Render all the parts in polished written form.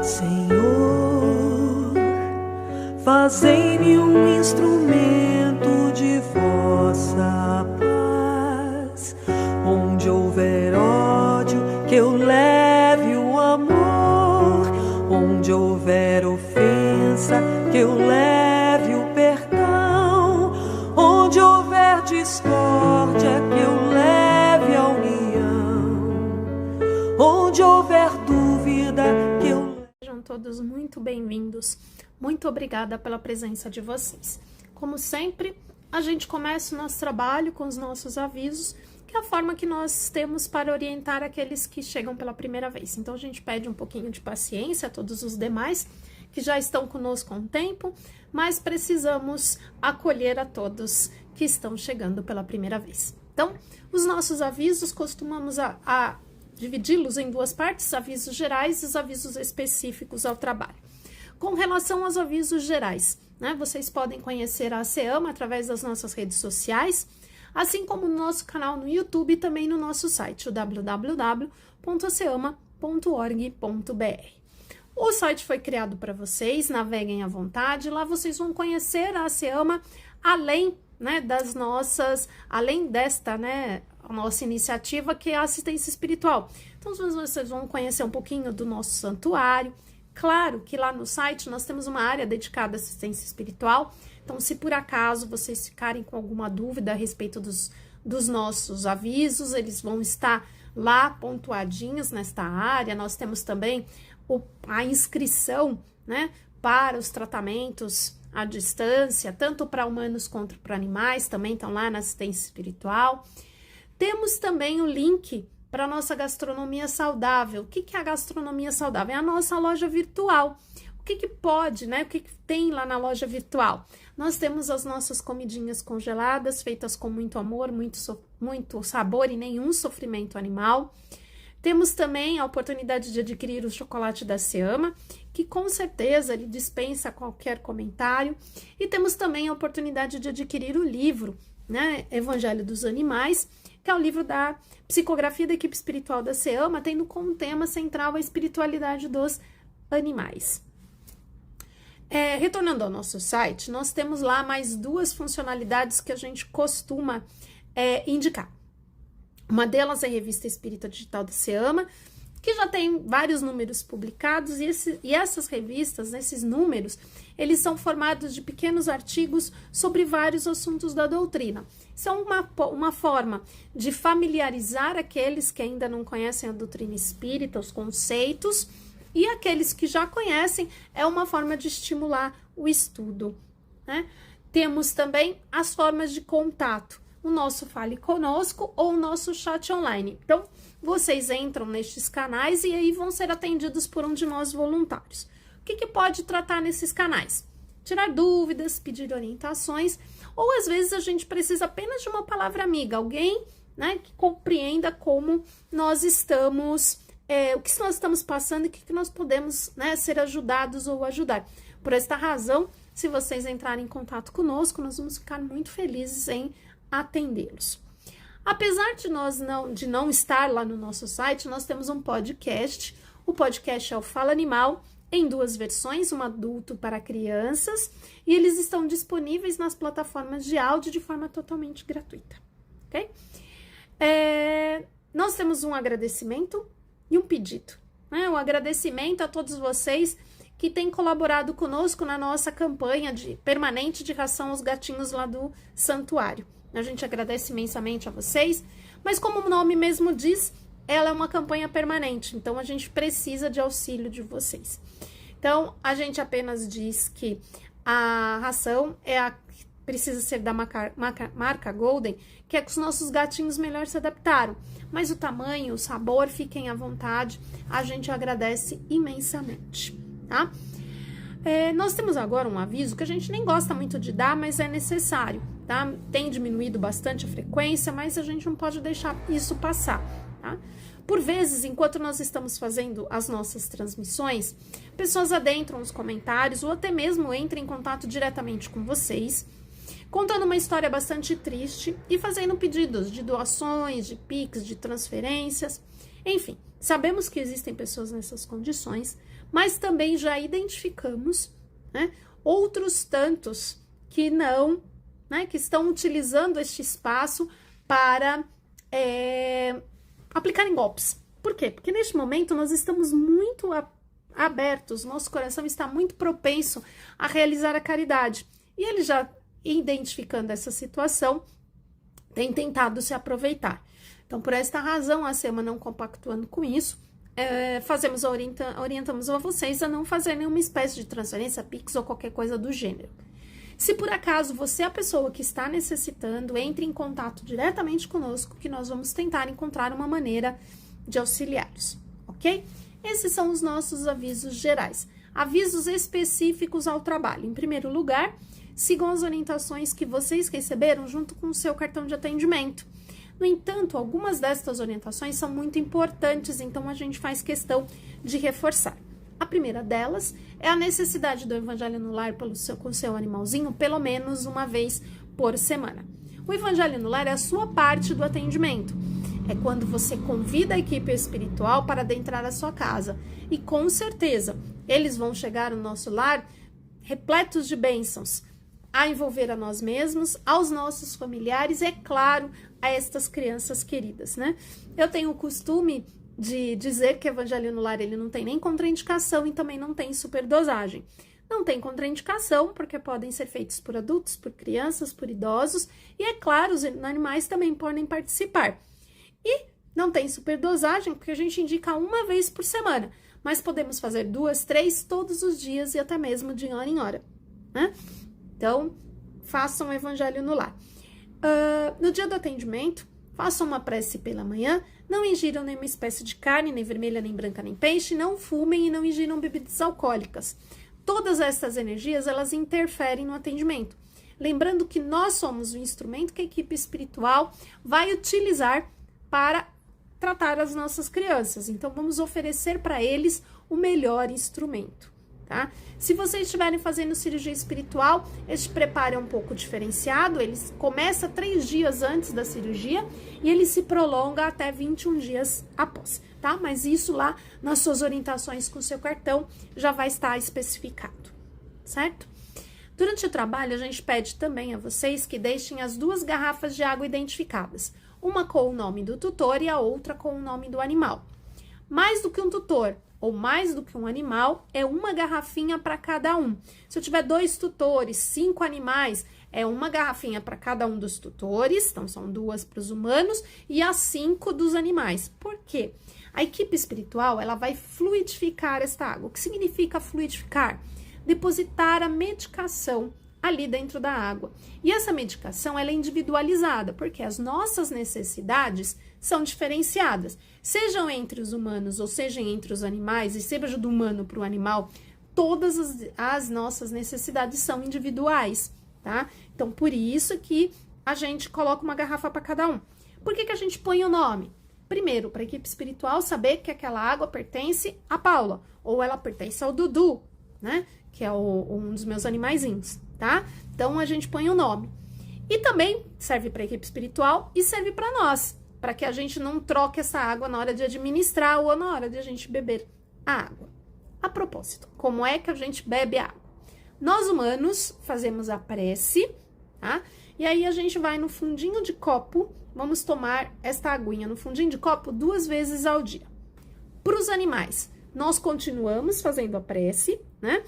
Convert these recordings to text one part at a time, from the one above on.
Senhor, fazei-me um instrumento de vossa paz. Onde houver ódio, que eu leve o amor. Onde houver ofensa, que eu leve o perdão. Onde houver discórdia, que eu leve a união. Onde houver dúvida, que eu... Sejam todos muito bem-vindos. Muito obrigada pela presença de vocês. Como sempre, a gente começa o nosso trabalho com os nossos avisos, que é a forma que nós temos para orientar aqueles que chegam pela primeira vez. Então, a gente pede um pouquinho de paciência a todos os demais que já estão conosco há um tempo, mas precisamos acolher a todos que estão chegando pela primeira vez. Então, os nossos avisos costumamos dividi-los em duas partes, avisos gerais e os avisos específicos ao trabalho. Com relação aos avisos gerais, né, vocês podem conhecer a ASEAMA através das nossas redes sociais, assim como no nosso canal no YouTube e também no nosso site, o www.aseama.org.br. O site foi criado para vocês, naveguem à vontade, lá vocês vão conhecer a ASEAMA além, né, além desta, né, a nossa iniciativa, que é a assistência espiritual. Então, vocês vão conhecer um pouquinho do nosso santuário. Claro que lá no site nós temos uma área dedicada à assistência espiritual. Então, se por acaso vocês ficarem com alguma dúvida a respeito dos nossos avisos, eles vão estar lá pontuadinhos nesta área. Nós temos também a inscrição, né, para os tratamentos à distância, tanto para humanos quanto para animais, também estão lá na assistência espiritual. Temos também o link para a nossa gastronomia saudável. O que é a gastronomia saudável? É a nossa loja virtual. O que pode, né? O que tem lá na loja virtual? Nós temos as nossas comidinhas congeladas, feitas com muito amor, muito sabor e nenhum sofrimento animal. Temos também a oportunidade de adquirir o chocolate da ASEAMA, que com certeza ele dispensa qualquer comentário. E temos também a oportunidade de adquirir o livro, né, Evangelho dos Animais, que é o livro da psicografia da equipe espiritual da ASEAMA, tendo como tema central a espiritualidade dos animais. Retornando ao nosso site, nós temos lá mais duas funcionalidades que a gente costuma indicar. Uma delas é a Revista Espírita Digital da ASEAMA, que já tem vários números publicados, e essas revistas, esses números, eles são formados de pequenos artigos sobre vários assuntos da doutrina. Isso é uma forma de familiarizar aqueles que ainda não conhecem a doutrina espírita, os conceitos, e aqueles que já conhecem, é uma forma de estimular o estudo, né? Temos também as formas de contato, o nosso Fale Conosco ou o nosso chat online. Então, vocês entram nestes canais e aí vão ser atendidos por um de nós voluntários. O que pode tratar nesses canais? Tirar dúvidas, pedir orientações, ou às vezes a gente precisa apenas de uma palavra amiga, alguém, né, que compreenda como nós estamos, o que nós estamos passando e o que nós podemos, né, ser ajudados ou ajudar. Por esta razão, se vocês entrarem em contato conosco, nós vamos ficar muito felizes em atendê-los. Apesar de não estar lá no nosso site, nós temos um podcast. O podcast é o Fala Animal, em duas versões, um adulto para crianças, e eles estão disponíveis nas plataformas de áudio de forma totalmente gratuita, ok? Nós temos um agradecimento e um pedido, né? Um agradecimento a todos vocês que têm colaborado conosco na nossa campanha permanente de ração aos gatinhos lá do santuário. A gente agradece imensamente a vocês, mas como o nome mesmo diz, ela é uma campanha permanente, então a gente precisa de auxílio de vocês. Então, a gente apenas diz que a ração precisa ser da marca Golden, que é que os nossos gatinhos melhor se adaptaram. Mas o tamanho, o sabor, fiquem à vontade, a gente agradece imensamente, tá? Nós temos agora um aviso que a gente nem gosta muito de dar, mas é necessário, tá? Tem diminuído bastante a frequência, mas a gente não pode deixar isso passar, tá? Por vezes, enquanto nós estamos fazendo as nossas transmissões, pessoas adentram os comentários ou até mesmo entram em contato diretamente com vocês, contando uma história bastante triste e fazendo pedidos de doações, de Pix, de transferências, enfim. Sabemos que existem pessoas nessas condições, mas também já identificamos, né, outros tantos que não, né, que estão utilizando este espaço para aplicarem golpes. Por quê? Porque neste momento nós estamos muito abertos, nosso coração está muito propenso a realizar a caridade. E ele já, identificando essa situação, tem tentado se aproveitar. Então, por esta razão, a SEMA não compactuando com isso, orientamos a vocês a não fazer nenhuma espécie de transferência, Pix ou qualquer coisa do gênero. Se por acaso você é a pessoa que está necessitando, entre em contato diretamente conosco, que nós vamos tentar encontrar uma maneira de auxiliá-los, ok? Esses são os nossos avisos gerais. Avisos específicos ao trabalho. Em primeiro lugar, sigam as orientações que vocês receberam junto com o seu cartão de atendimento. No entanto, algumas destas orientações são muito importantes, então a gente faz questão de reforçar. A primeira delas é a necessidade do Evangelho no Lar com o seu animalzinho pelo menos uma vez por semana. O Evangelho no Lar é a sua parte do atendimento. É quando você convida a equipe espiritual para adentrar a sua casa. E com certeza, eles vão chegar no nosso lar repletos de bênçãos, a envolver a nós mesmos, aos nossos familiares e, é claro, a estas crianças queridas, né? Eu tenho o costume de dizer que o Evangelho no Lar ele não tem nem contraindicação e também não tem superdosagem. Não tem contraindicação porque podem ser feitos por adultos, por crianças, por idosos e, é claro, os animais também podem participar. E não tem superdosagem porque a gente indica uma vez por semana, mas podemos fazer 2, 3 todos os dias e até mesmo de hora em hora, né? Então, façam o Evangelho no Lar. No dia do atendimento, façam uma prece pela manhã, não ingiram nenhuma espécie de carne, nem vermelha, nem branca, nem peixe, não fumem e não ingiram bebidas alcoólicas. Todas essas energias, elas interferem no atendimento. Lembrando que nós somos o instrumento que a equipe espiritual vai utilizar para tratar as nossas crianças. Então, vamos oferecer para eles o melhor instrumento, tá? Se vocês estiverem fazendo cirurgia espiritual, este preparo é um pouco diferenciado, ele começa 3 dias antes da cirurgia e ele se prolonga até 21 dias após, tá? Mas isso lá nas suas orientações com o seu cartão já vai estar especificado, certo? Durante o trabalho, a gente pede também a vocês que deixem as 2 garrafas de água identificadas, uma com o nome do tutor e a outra com o nome do animal. Mais do que um tutor ou mais do que um animal, é uma garrafinha para cada um. Se eu tiver 2 tutores, 5 animais, é uma garrafinha para cada um dos tutores, então são 2 para os humanos e as 5 dos animais. Por quê? A equipe espiritual, ela vai fluidificar esta água. O que significa fluidificar? Depositar a medicação ali dentro da água. E essa medicação, ela é individualizada, porque as nossas necessidades são diferenciadas. Sejam entre os humanos ou sejam entre os animais, e seja do humano para o animal, todas as nossas necessidades são individuais, tá? Então, por isso que a gente coloca uma garrafa para cada um. Por que a gente põe o nome? Primeiro, para a equipe espiritual saber que aquela água pertence a Paula, ou ela pertence ao Dudu, né? Que é um dos meus animaizinhos, tá? Então, a gente põe o nome. E também serve para a equipe espiritual e serve para nós, para que a gente não troque essa água na hora de administrar ou na hora de a gente beber a água. A propósito, como é que a gente bebe a água? Nós humanos fazemos a prece, tá? E aí a gente vai no fundinho de copo, vamos tomar esta aguinha no fundinho de copo 2 vezes ao dia. Para os animais, nós continuamos fazendo a prece, né?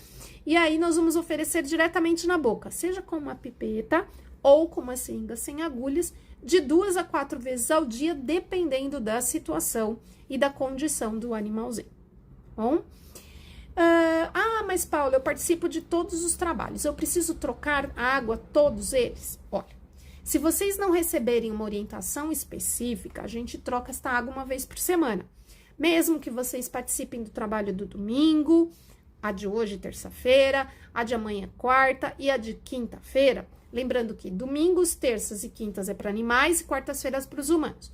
E aí nós vamos oferecer diretamente na boca, seja com uma pipeta ou com uma seringa sem agulhas, de 2 a 4 vezes ao dia, dependendo da situação e da condição do animalzinho. Bom? Mas Paula, eu participo de todos os trabalhos, eu preciso trocar a água, todos eles? Olha, se vocês não receberem uma orientação específica, a gente troca esta água uma vez por semana. Mesmo que vocês participem do trabalho do domingo, a de hoje, terça-feira, a de amanhã, quarta, e a de quinta-feira. Lembrando que domingos, terças e quintas é para animais e quartas-feiras para os humanos.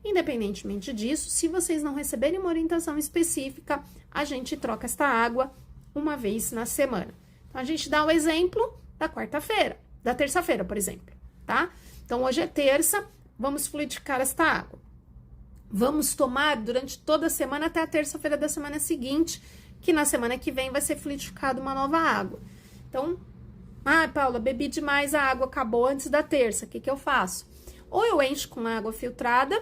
Independentemente disso, se vocês não receberem uma orientação específica, a gente troca esta água uma vez na semana. Então, a gente dá o exemplo da quarta-feira, da terça-feira, por exemplo, tá? Então, hoje é terça, vamos fluidificar esta água. Vamos tomar durante toda a semana até a terça-feira da semana seguinte, que na semana que vem vai ser fluidificada uma nova água. Então, Paula, bebi demais, a água acabou antes da terça, o que eu faço? Ou eu encho com água filtrada,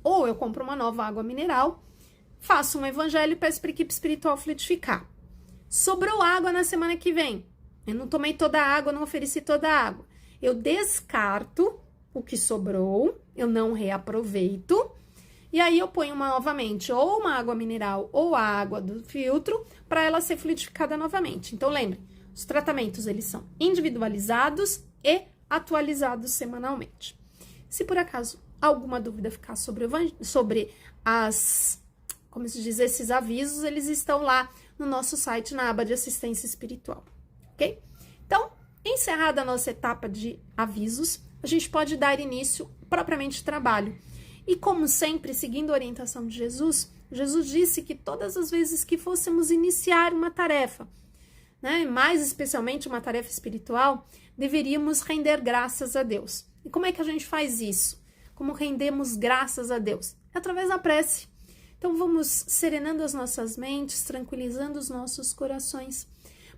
ou eu compro uma nova água mineral, faço um evangelho e peço para a equipe espiritual fluidificar. Sobrou água na semana que vem. Eu não tomei toda a água, não ofereci toda a água. Eu descarto o que sobrou, eu não reaproveito, e aí eu ponho novamente ou uma água mineral ou a água do filtro para ela ser fluidificada novamente. Então, lembre, os tratamentos, eles são individualizados e atualizados semanalmente. Se por acaso alguma dúvida ficar sobre como se diz, esses avisos, eles estão lá no nosso site, na aba de assistência espiritual, ok? Então, encerrada a nossa etapa de avisos, a gente pode dar início propriamente ao trabalho. E como sempre, seguindo a orientação de Jesus, Jesus disse que todas as vezes que fôssemos iniciar uma tarefa, né, mais especialmente uma tarefa espiritual, deveríamos render graças a Deus. E como é que a gente faz isso? Como rendemos graças a Deus? É através da prece. Então vamos serenando as nossas mentes, tranquilizando os nossos corações,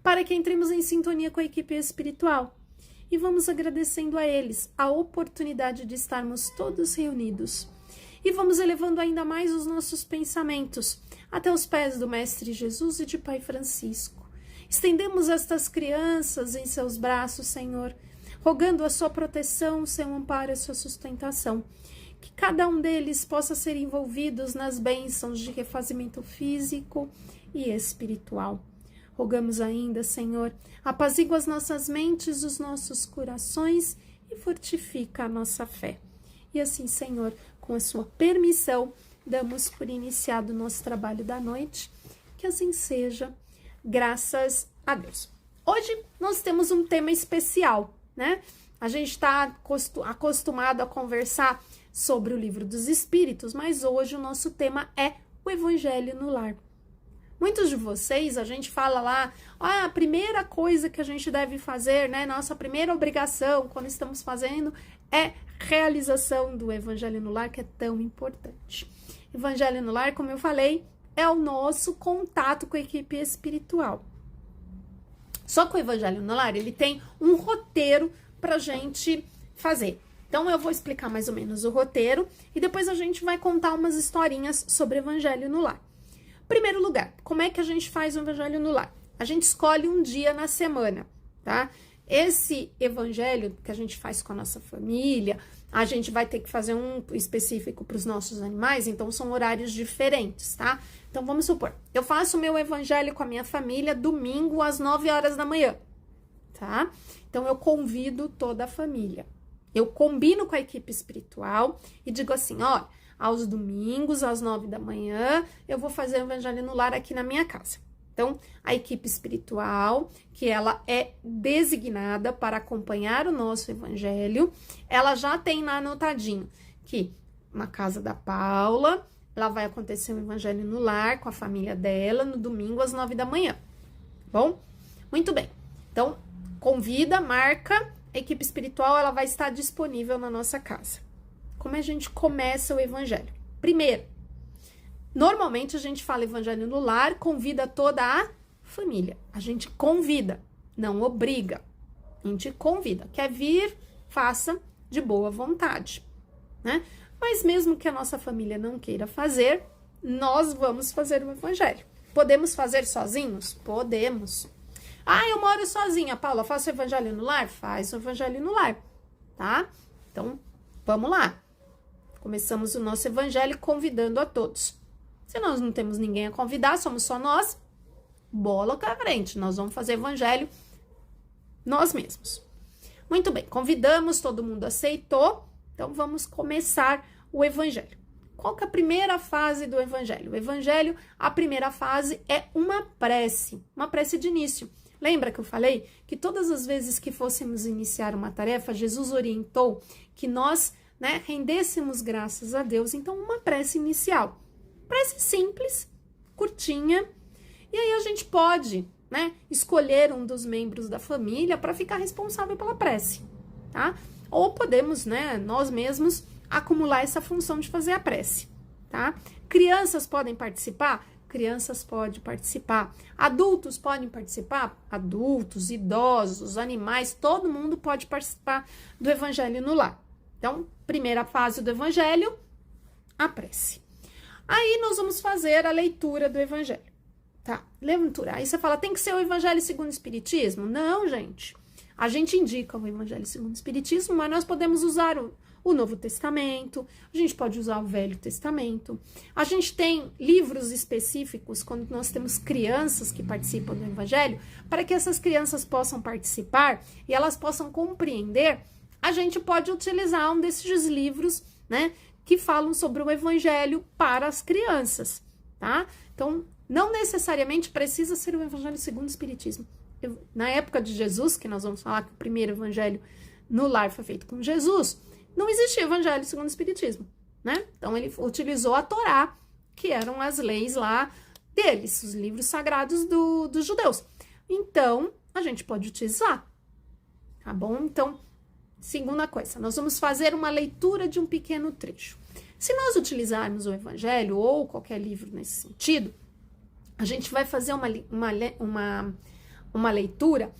para que entremos em sintonia com a equipe espiritual. E vamos agradecendo a eles a oportunidade de estarmos todos reunidos. E vamos elevando ainda mais os nossos pensamentos até os pés do Mestre Jesus e de Pai Francisco. Estendemos estas crianças em seus braços, Senhor, rogando a sua proteção, o seu amparo e a sua sustentação. Que cada um deles possa ser envolvidos nas bênçãos de refazimento físico e espiritual. Rogamos ainda, Senhor, apazigua as nossas mentes, os nossos corações e fortifica a nossa fé. E assim, Senhor, com a sua permissão, damos por iniciado o nosso trabalho da noite. Que assim seja, graças a Deus. Hoje nós temos um tema especial, né? A gente está acostumado a conversar sobre o Livro dos Espíritos, mas hoje o nosso tema é o Evangelho no Lar. Muitos de vocês, a gente fala lá, a primeira coisa que a gente deve fazer, né, nossa primeira obrigação quando estamos fazendo é realização do Evangelho no Lar, que é tão importante. Evangelho no Lar, como eu falei, é o nosso contato com a equipe espiritual. Só que o Evangelho no Lar, ele tem um roteiro pra gente fazer. Então, eu vou explicar mais ou menos o roteiro e depois a gente vai contar umas historinhas sobre Evangelho no Lar. Primeiro lugar, como é que a gente faz o Evangelho no Lar? A gente escolhe um dia na semana, tá? Esse Evangelho que a gente faz com a nossa família, a gente vai ter que fazer um específico para os nossos animais, então são horários diferentes, tá? Então, vamos supor, eu faço o meu Evangelho com a minha família domingo às 9 horas da manhã, tá? Então, eu convido toda a família. Eu combino com a equipe espiritual e digo assim, ó, aos domingos, às 9 da manhã, eu vou fazer o Evangelho no Lar aqui na minha casa. Então, a equipe espiritual, que ela é designada para acompanhar o nosso Evangelho, ela já tem lá anotadinho que na casa da Paula, ela vai acontecer o Evangelho no Lar com a família dela no domingo às 9 da manhã. Bom? Muito bem. Então, convida, marca. A equipe espiritual, ela vai estar disponível na nossa casa. Como a gente começa o Evangelho? Primeiro, normalmente a gente fala Evangelho no Lar, convida toda a família. A gente convida, não obriga. A gente convida. Quer vir, faça de boa vontade, né? Mas mesmo que a nossa família não queira fazer, nós vamos fazer o Evangelho. Podemos fazer sozinhos? Podemos. Eu moro sozinha, Paula, faço o Evangelho no Lar? Faz o Evangelho no Lar, tá? Então, vamos lá. Começamos o nosso Evangelho convidando a todos. Se nós não temos ninguém a convidar, somos só nós, bola pra frente. Nós vamos fazer Evangelho nós mesmos. Muito bem, convidamos, todo mundo aceitou. Então, vamos começar o Evangelho. Qual que é a primeira fase do Evangelho? O Evangelho, a primeira fase é uma prece de início. Lembra que eu falei que todas as vezes que fôssemos iniciar uma tarefa, Jesus orientou que nós, né, rendêssemos graças a Deus. Então, uma prece inicial. Prece simples, curtinha. E aí a gente pode, né, escolher um dos membros da família para ficar responsável pela prece, tá? Ou podemos, né, nós mesmos acumular essa função de fazer a prece, tá? Crianças podem participar? crianças podem participar. Adultos podem participar? Adultos, idosos, animais, todo mundo pode participar do Evangelho no Lar. Então, primeira fase do Evangelho, a prece. Aí nós vamos fazer a leitura do Evangelho, tá? Leitura. Aí você fala, tem que ser o Evangelho segundo o Espiritismo? Não, gente. A gente indica o Evangelho segundo o Espiritismo, mas nós podemos usar o Novo Testamento, a gente pode usar o Velho Testamento. A gente tem livros específicos, quando nós temos crianças que participam do Evangelho, para que essas crianças possam participar e elas possam compreender, a gente pode utilizar um desses livros, né, que falam sobre o Evangelho para as crianças, tá? Então, não necessariamente precisa ser o Evangelho segundo o Espiritismo. Na época de Jesus, que nós vamos falar que o primeiro Evangelho no Lar foi feito com Jesus, não existia Evangelho segundo o Espiritismo, né? Então, ele utilizou a Torá, que eram as leis lá deles, os livros sagrados dos judeus. Então, a gente pode utilizar, tá bom? Então, segunda coisa, nós vamos fazer uma leitura de um pequeno trecho. Se nós utilizarmos o Evangelho ou qualquer livro nesse sentido, a gente vai fazer uma leitura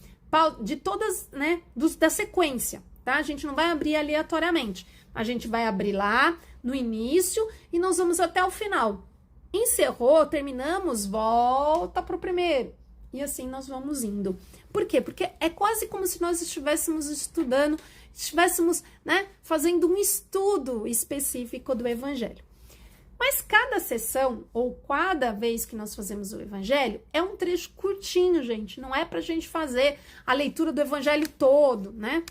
de todas, né, da sequência, tá? A gente não vai abrir aleatoriamente. A gente vai abrir lá no início e nós vamos até o final. Encerrou, terminamos, volta para o primeiro. E assim nós vamos indo. Por quê? Porque é quase como se nós estivéssemos estudando, estivéssemos, né, fazendo um estudo específico do Evangelho. Mas cada sessão, ou cada vez que nós fazemos o Evangelho, é um trecho curtinho, gente. Não é pra gente fazer a leitura do Evangelho todo, né?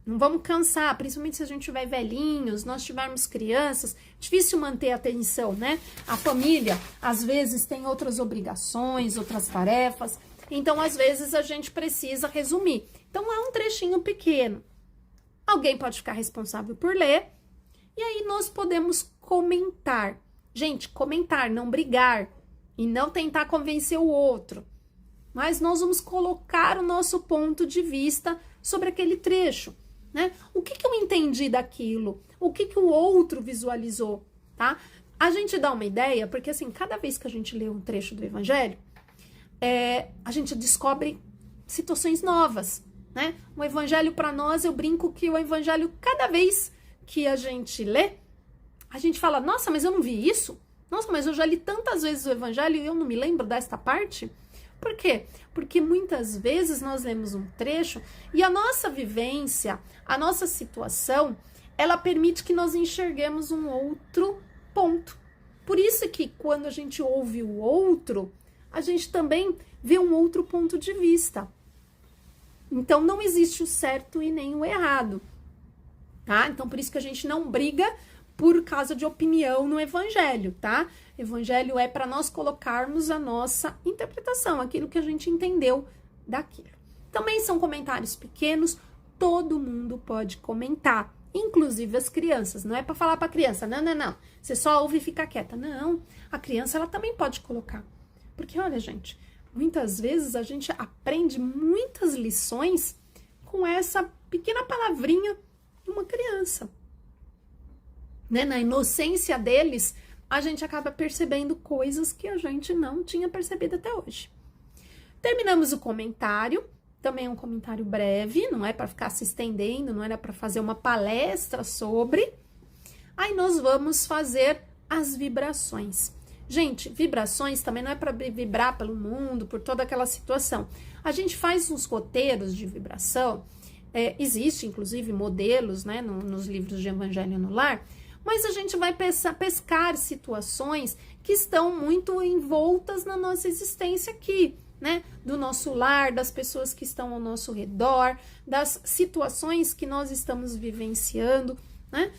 Não vamos cansar, principalmente se a gente tiver velhinhos, nós tivermos crianças, difícil manter a atenção, né? A família, às vezes, tem outras obrigações, outras tarefas, então, às vezes, a gente precisa resumir. Então, é um trechinho pequeno. Alguém pode ficar responsável por ler, e aí nós podemos comentar. Gente, comentar, não brigar, e não tentar convencer o outro. Mas nós vamos colocar o nosso ponto de vista sobre aquele trecho. Né? O que eu entendi daquilo? O que o outro visualizou, tá? A gente dá uma ideia, porque assim, cada vez que a gente lê um trecho do Evangelho, a gente descobre situações novas, né? O Evangelho para nós, eu brinco que o Evangelho, cada vez que a gente lê, a gente fala, nossa, mas eu não vi isso? Nossa, mas eu já li tantas vezes o Evangelho e eu não me lembro desta parte? Por quê? Porque muitas vezes nós lemos um trecho e a nossa vivência, a nossa situação, ela permite que nós enxerguemos um outro ponto. Por isso que quando a gente ouve o outro, a gente também vê um outro ponto de vista. Então, não existe o certo e nem o errado, tá? Então, por isso que a gente não briga por causa de opinião no Evangelho, tá? Evangelho é para nós colocarmos a nossa interpretação, aquilo que a gente entendeu daquilo. Também são comentários pequenos, todo mundo pode comentar, inclusive as crianças. Não é para falar para a criança, não, você só ouve e fica quieta. Não, a criança ela também pode colocar. Porque olha, gente, muitas vezes a gente aprende muitas lições com essa pequena palavrinha de uma criança. Né? Na inocência deles, a gente acaba percebendo coisas que a gente não tinha percebido até hoje. Terminamos o comentário, também é um comentário breve, não é para ficar se estendendo, não era para fazer uma palestra sobre. Aí nós vamos fazer as vibrações. Gente, vibrações também não é para vibrar pelo mundo, por toda aquela situação. A gente faz uns roteiros de vibração, existe inclusive modelos, né, nos livros de Evangelho no Lar, mas a gente vai pescar situações que estão muito envoltas na nossa existência aqui, né? Do nosso lar, das pessoas que estão ao nosso redor, das situações que nós estamos vivenciando, né?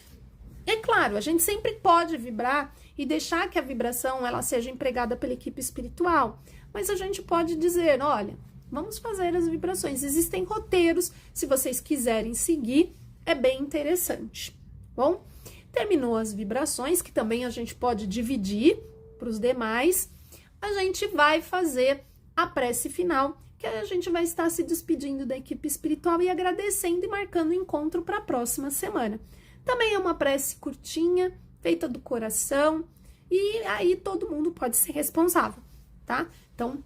É claro, a gente sempre pode vibrar e deixar que a vibração ela seja empregada pela equipe espiritual, mas a gente pode dizer, olha, vamos fazer as vibrações. Existem roteiros, se vocês quiserem seguir, é bem interessante, bom? Terminou as vibrações, que também a gente pode dividir para os demais. A gente vai fazer a prece final, que a gente vai estar se despedindo da equipe espiritual e agradecendo e marcando o encontro para a próxima semana. Também é uma prece curtinha, feita do coração, e aí todo mundo pode ser responsável, tá? Então,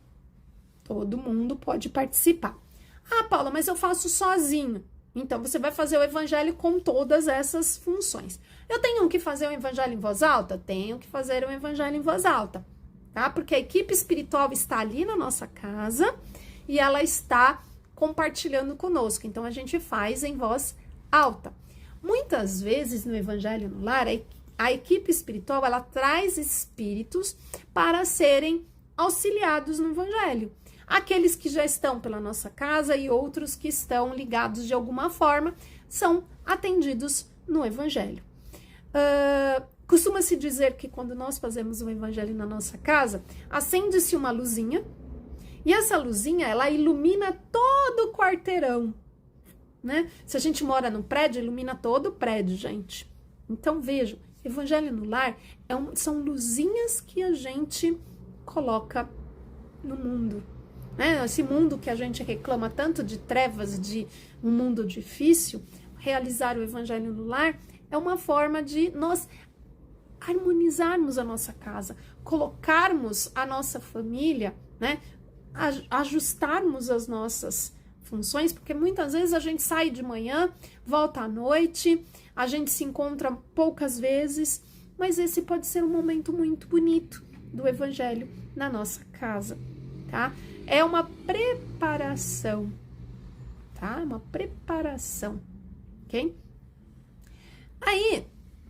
todo mundo pode participar. Ah, Paula, mas eu faço sozinho. Então, você vai fazer o evangelho com todas essas funções. Eu tenho que fazer o evangelho em voz alta? Tenho que fazer o evangelho em voz alta, tá? Porque a equipe espiritual está ali na nossa casa e ela está compartilhando conosco. Então, a gente faz em voz alta. Muitas vezes, no evangelho no lar, a equipe espiritual, ela traz espíritos para serem auxiliados no evangelho. Aqueles que já estão pela nossa casa e outros que estão ligados de alguma forma são atendidos no evangelho. Costuma-se dizer que quando nós fazemos o evangelho na nossa casa, acende-se uma luzinha e essa luzinha, ela ilumina todo o quarteirão, né? Se a gente mora num prédio, ilumina todo o prédio, gente. Então, vejam, evangelho no lar são luzinhas que a gente coloca no mundo. Né? Esse mundo que a gente reclama tanto de trevas, de um mundo difícil, realizar o evangelho no lar é uma forma de nós harmonizarmos a nossa casa, colocarmos a nossa família, né? Ajustarmos as nossas funções, porque muitas vezes a gente sai de manhã, volta à noite, a gente se encontra poucas vezes, mas esse pode ser um momento muito bonito do evangelho na nossa casa, tá? É uma preparação, tá? Uma preparação, ok? Aí,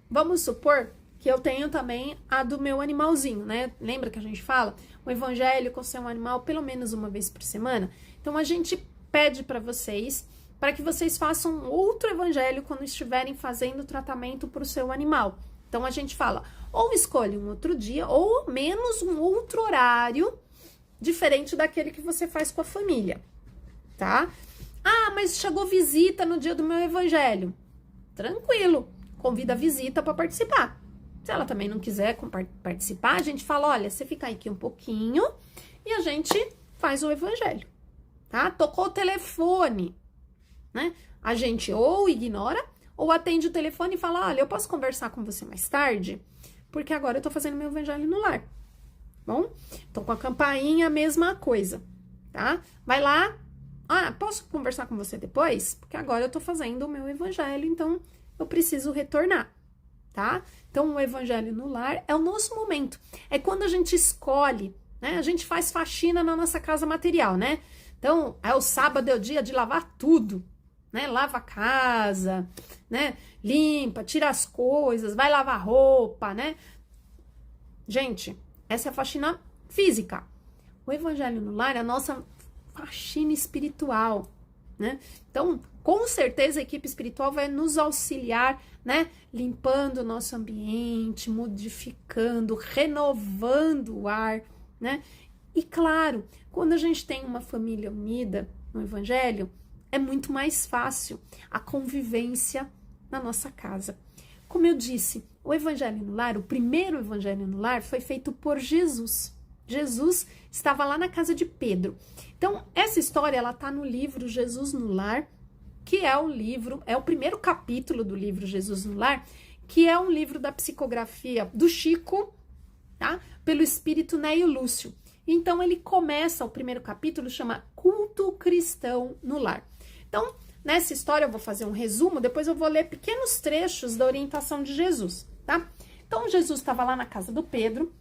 vamos supor que eu tenho também a do meu animalzinho, né? Lembra que a gente fala? O evangelho com seu animal pelo menos uma vez por semana? Então, a gente pede para que vocês façam outro evangelho quando estiverem fazendo o tratamento para o seu animal. Então, a gente fala, ou escolhe um outro dia, ou menos um outro horário, diferente daquele que você faz com a família, tá? Ah, mas chegou visita no dia do meu evangelho. Tranquilo, convida a visita para participar. Se ela também não quiser participar, a gente fala, olha, você fica aqui um pouquinho e a gente faz o evangelho, tá? Tocou o telefone, né? A gente ou ignora ou atende o telefone e fala, olha, eu posso conversar com você mais tarde? Porque agora eu tô fazendo meu evangelho no lar. Bom, então com a campainha a mesma coisa, tá? Vai lá, posso conversar com você depois? Porque agora eu tô fazendo o meu evangelho, então eu preciso retornar, tá? Então o evangelho no lar é o nosso momento, é quando a gente escolhe, né? A gente faz faxina na nossa casa material, né? Então, o sábado é o dia de lavar tudo, né? Lava a casa, né? Limpa, tira as coisas, vai lavar roupa, né? Gente, essa é a faxina física. O evangelho no lar é a nossa faxina espiritual, né? Então, com certeza a equipe espiritual vai nos auxiliar, né? Limpando o nosso ambiente, modificando, renovando o ar, né? E claro, quando a gente tem uma família unida no evangelho, é muito mais fácil a convivência na nossa casa. Como eu disse, o evangelho no lar, o primeiro evangelho no lar foi feito por Jesus. Jesus estava lá na casa de Pedro. Então, essa história, ela tá no livro Jesus no Lar, que é o primeiro capítulo do livro Jesus no Lar, que é um livro da psicografia do Chico, tá? Pelo espírito Neio Lúcio. Então, ele começa, o primeiro capítulo chama Culto Cristão no Lar. Então, nessa história eu vou fazer um resumo, depois eu vou ler pequenos trechos da orientação de Jesus, tá? Então, Jesus estava lá na casa do Pedro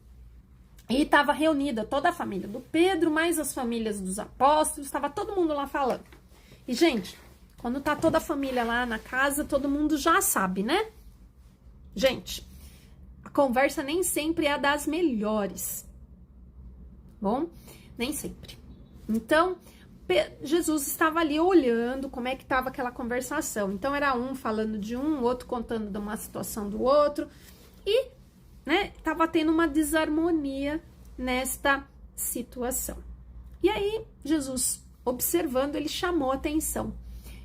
e estava reunida toda a família do Pedro, mais as famílias dos apóstolos, estava todo mundo lá falando. E, gente, quando tá toda a família lá na casa, todo mundo já sabe, né? Gente, a conversa nem sempre é a das melhores. Bom, nem sempre. Então, Jesus estava ali olhando como é que estava aquela conversação. Então, era um falando de um, o outro contando de uma situação do outro. E, né, estava tendo uma desarmonia nesta situação. E aí, Jesus, observando, ele chamou a atenção.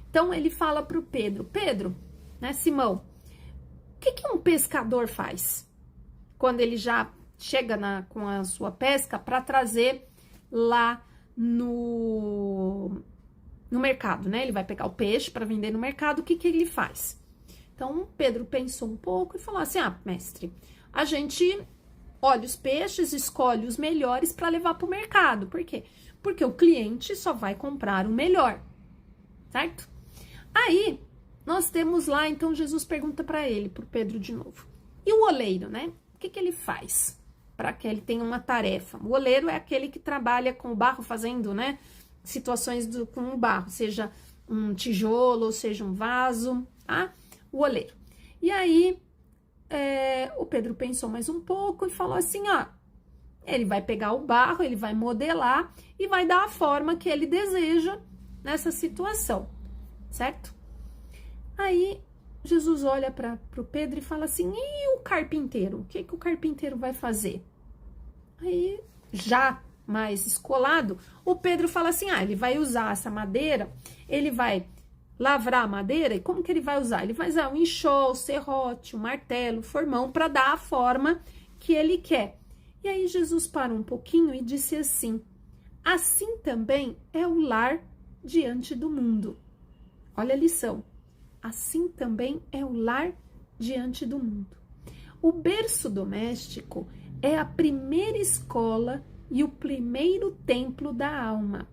Então, ele fala para o Pedro, né, Simão, o que um pescador faz quando ele já chega com a sua pesca para trazer lá no mercado, né? Ele vai pegar o peixe para vender no mercado, o que ele faz? Então, Pedro pensou um pouco e falou assim, mestre, a gente olha os peixes, escolhe os melhores para levar para o mercado. Por quê? Porque o cliente só vai comprar o melhor, certo? Aí, nós temos lá, então, Jesus pergunta para ele, para Pedro de novo. E o oleiro, né? O que ele faz para que ele tenha uma tarefa? O oleiro é aquele que trabalha com o barro, fazendo, né, situações com o barro, seja um tijolo, ou seja um vaso, tá? O oleiro. E aí, o Pedro pensou mais um pouco e falou assim, ó, ele vai pegar o barro, ele vai modelar e vai dar a forma que ele deseja nessa situação, certo? Aí, Jesus olha para o Pedro e fala assim, e o carpinteiro? O que o carpinteiro vai fazer? Aí, já mais escolado, o Pedro fala assim, ele vai usar essa madeira, ele vai lavrar a madeira, e como que ele vai usar? Ele vai usar o enxó, o serrote, o martelo, o formão, para dar a forma que ele quer. E aí Jesus parou um pouquinho e disse assim, assim também é o lar diante do mundo. Olha a lição. Assim também é o lar diante do mundo. O berço doméstico é a primeira escola e o primeiro templo da alma.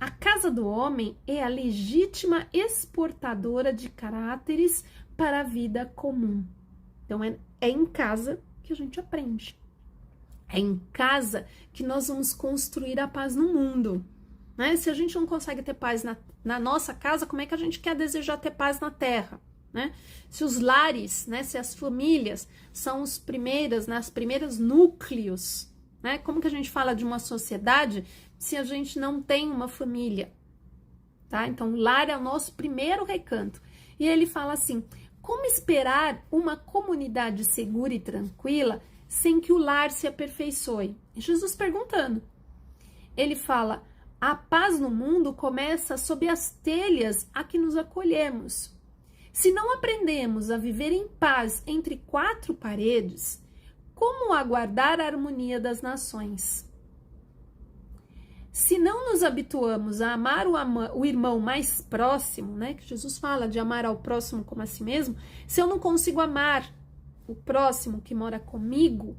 A casa do homem é a legítima exportadora de caráteres para a vida comum. Então, é em casa que a gente aprende. É em casa que nós vamos construir a paz no mundo. Né? Se a gente não consegue ter paz na nossa casa, como é que a gente quer desejar ter paz na terra? Né? Se os lares, né, se as famílias são os primeiros núcleos, né? Como que a gente fala de uma sociedade se a gente não tem uma família? Tá? Então, o lar é o nosso primeiro recanto. E ele fala assim, como esperar uma comunidade segura e tranquila sem que o lar se aperfeiçoe? Jesus perguntando. Ele fala, a paz no mundo começa sob as telhas a que nos acolhemos. Se não aprendemos a viver em paz entre quatro paredes, como aguardar a harmonia das nações? Se não nos habituamos a amar o irmão mais próximo, né, que Jesus fala de amar ao próximo como a si mesmo, se eu não consigo amar o próximo que mora comigo,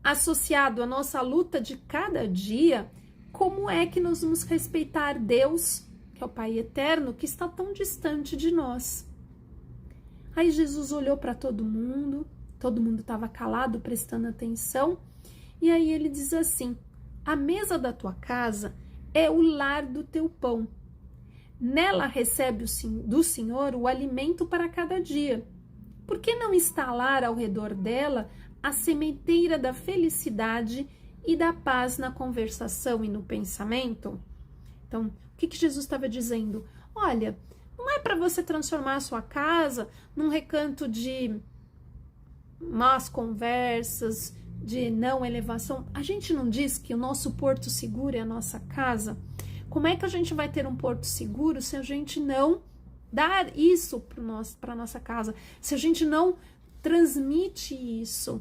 associado à nossa luta de cada dia, como é que nós vamos respeitar Deus, que é o Pai eterno, que está tão distante de nós? Aí Jesus olhou para todo mundo estava calado, prestando atenção, e aí ele diz assim, a mesa da tua casa é o lar do teu pão. Nela recebe do Senhor o alimento para cada dia. Por que não instalar ao redor dela a sementeira da felicidade e da paz na conversação e no pensamento? Então, o que Jesus estava dizendo? Olha, não é para você transformar a sua casa num recanto de más conversas, de não elevação. A gente não diz que o nosso porto seguro é a nossa casa? Como é que a gente vai ter um porto seguro se a gente não dar isso para a nossa casa? Se a gente não transmite isso?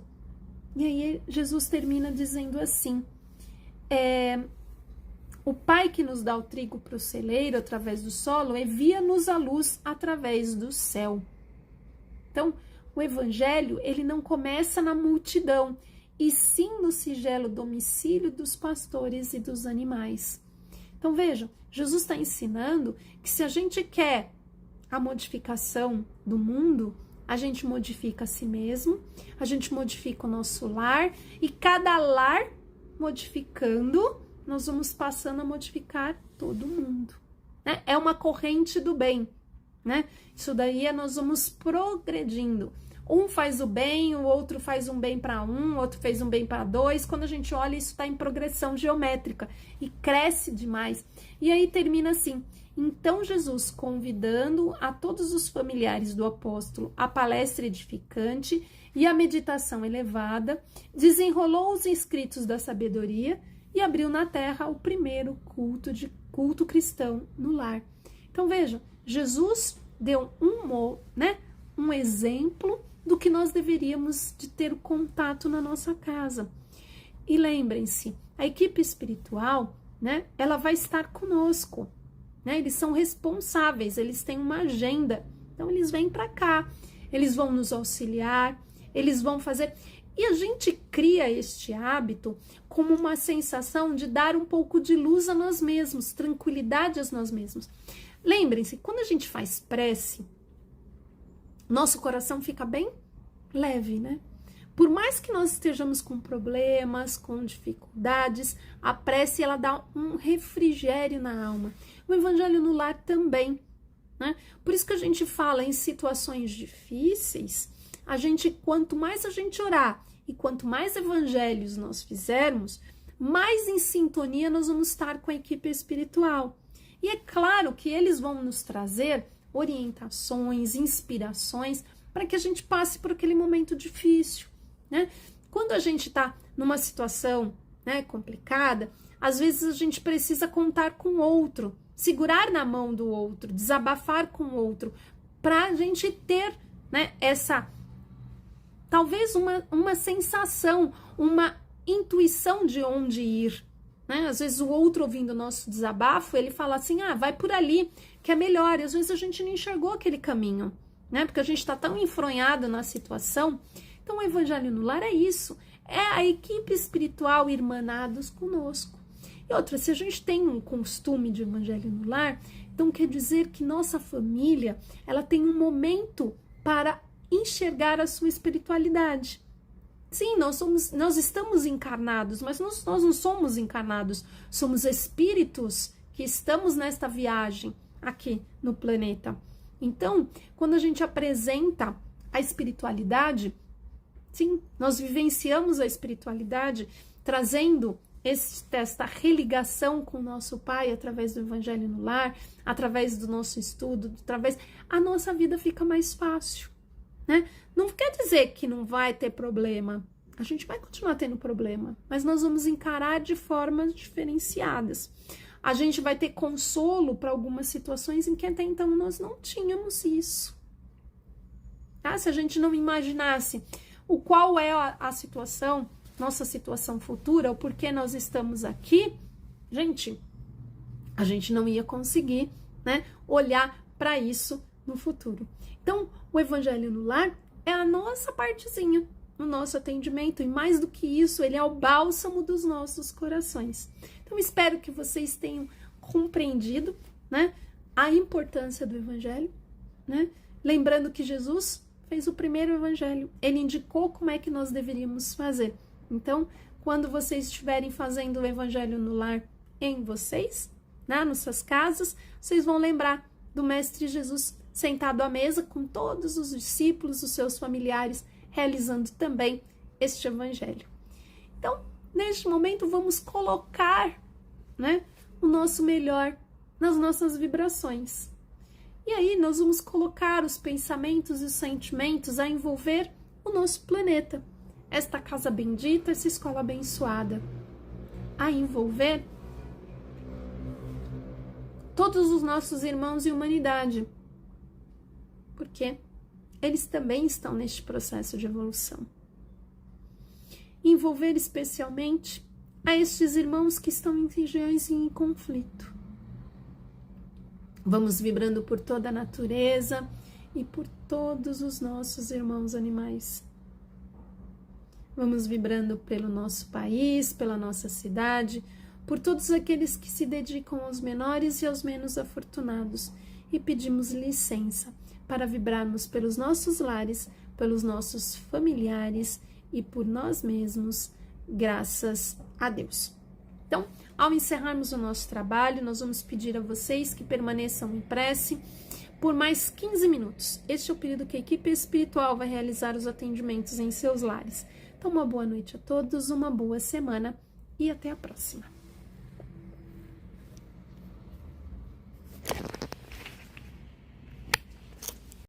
E aí Jesus termina dizendo assim, o Pai que nos dá o trigo para o celeiro através do solo, envia-nos a luz através do céu. Então, o evangelho, ele não começa na multidão, e sim no singelo domicílio dos pastores e dos animais. Então, vejam, Jesus está ensinando que se a gente quer a modificação do mundo, a gente modifica a si mesmo, a gente modifica o nosso lar, e cada lar modificando, nós vamos passando a modificar todo mundo. Né? É uma corrente do bem. Né? Isso daí nós vamos progredindo. Um faz o bem, o outro faz um bem para um, o outro fez um bem para dois. Quando a gente olha, isso está em progressão geométrica e cresce demais. E aí termina assim, então Jesus, convidando a todos os familiares do apóstolo a palestra edificante e a meditação elevada, desenrolou os escritos da sabedoria e abriu na terra o primeiro culto cristão no lar. Então vejam, Jesus deu um exemplo do que nós deveríamos de ter contato na nossa casa. E lembrem-se, a equipe espiritual, né, ela vai estar conosco. Né? Eles são responsáveis, eles têm uma agenda. Então eles vêm para cá, eles vão nos auxiliar, eles vão fazer... E a gente cria este hábito como uma sensação de dar um pouco de luz a nós mesmos, tranquilidade a nós mesmos. Lembrem-se, quando a gente faz prece, nosso coração fica bem leve, né? Por mais que nós estejamos com problemas, com dificuldades, a prece ela dá um refrigério na alma. O evangelho no lar também, né? Por isso que a gente fala em situações difíceis, quanto mais a gente orar e quanto mais evangelhos nós fizermos, mais em sintonia nós vamos estar com a equipe espiritual. E é claro que eles vão nos trazer orientações, inspirações, para que a gente passe por aquele momento difícil, né? Quando a gente está numa situação, né, complicada, às vezes a gente precisa contar com o outro, segurar na mão do outro, desabafar com o outro, para a gente ter, né, talvez uma sensação, uma intuição de onde ir, né? Às vezes o outro ouvindo o nosso desabafo, ele fala assim, vai por ali, que é melhor, e às vezes a gente não enxergou aquele caminho, né? Porque a gente está tão enfronhado na situação. Então o evangelho no lar é isso, é a equipe espiritual irmanados conosco. E outra, se a gente tem um costume de evangelho no lar, então quer dizer que nossa família, ela tem um momento para enxergar a sua espiritualidade. Sim, nós estamos encarnados, mas nós não somos encarnados, somos espíritos que estamos nesta viagem aqui no planeta. Então, quando a gente apresenta a espiritualidade, sim, nós vivenciamos a espiritualidade trazendo esta religação com o nosso Pai através do Evangelho no lar, através do nosso estudo, a nossa vida fica mais fácil, né? Não quer dizer que não vai ter problema, a gente vai continuar tendo problema, mas nós vamos encarar de formas diferenciadas. A gente vai ter consolo para algumas situações em que até então nós não tínhamos isso. Tá? Se a gente não imaginasse qual é a situação, nossa situação futura, o porquê nós estamos aqui, a gente não ia conseguir, né, olhar para isso no futuro. Então, o Evangelho no Lar é a nossa partezinha no nosso atendimento, e mais do que isso, ele é o bálsamo dos nossos corações. Então, espero que vocês tenham compreendido, né, a importância do Evangelho, né? Lembrando que Jesus fez o primeiro Evangelho, ele indicou como é que nós deveríamos fazer. Então, quando vocês estiverem fazendo o Evangelho no lar em vocês, né, nas suas casas, vocês vão lembrar do Mestre Jesus sentado à mesa com todos os discípulos, os seus familiares, realizando também este Evangelho. Então, neste momento, vamos colocar, né, o nosso melhor nas nossas vibrações. E aí, nós vamos colocar os pensamentos e os sentimentos a envolver o nosso planeta, esta casa bendita, essa escola abençoada, a envolver todos os nossos irmãos e humanidade, porque eles também estão neste processo de evolução. Envolver especialmente a estes irmãos que estão em regiões em conflito. Vamos vibrando por toda a natureza e por todos os nossos irmãos animais. Vamos vibrando pelo nosso país, pela nossa cidade, por todos aqueles que se dedicam aos menores e aos menos afortunados, e pedimos licença para vibrarmos pelos nossos lares, pelos nossos familiares e por nós mesmos, graças a Deus. Então, ao encerrarmos o nosso trabalho, nós vamos pedir a vocês que permaneçam em prece por mais 15 minutos. Este é o período que a equipe espiritual vai realizar os atendimentos em seus lares. Então, uma boa noite a todos, uma boa semana e até a próxima.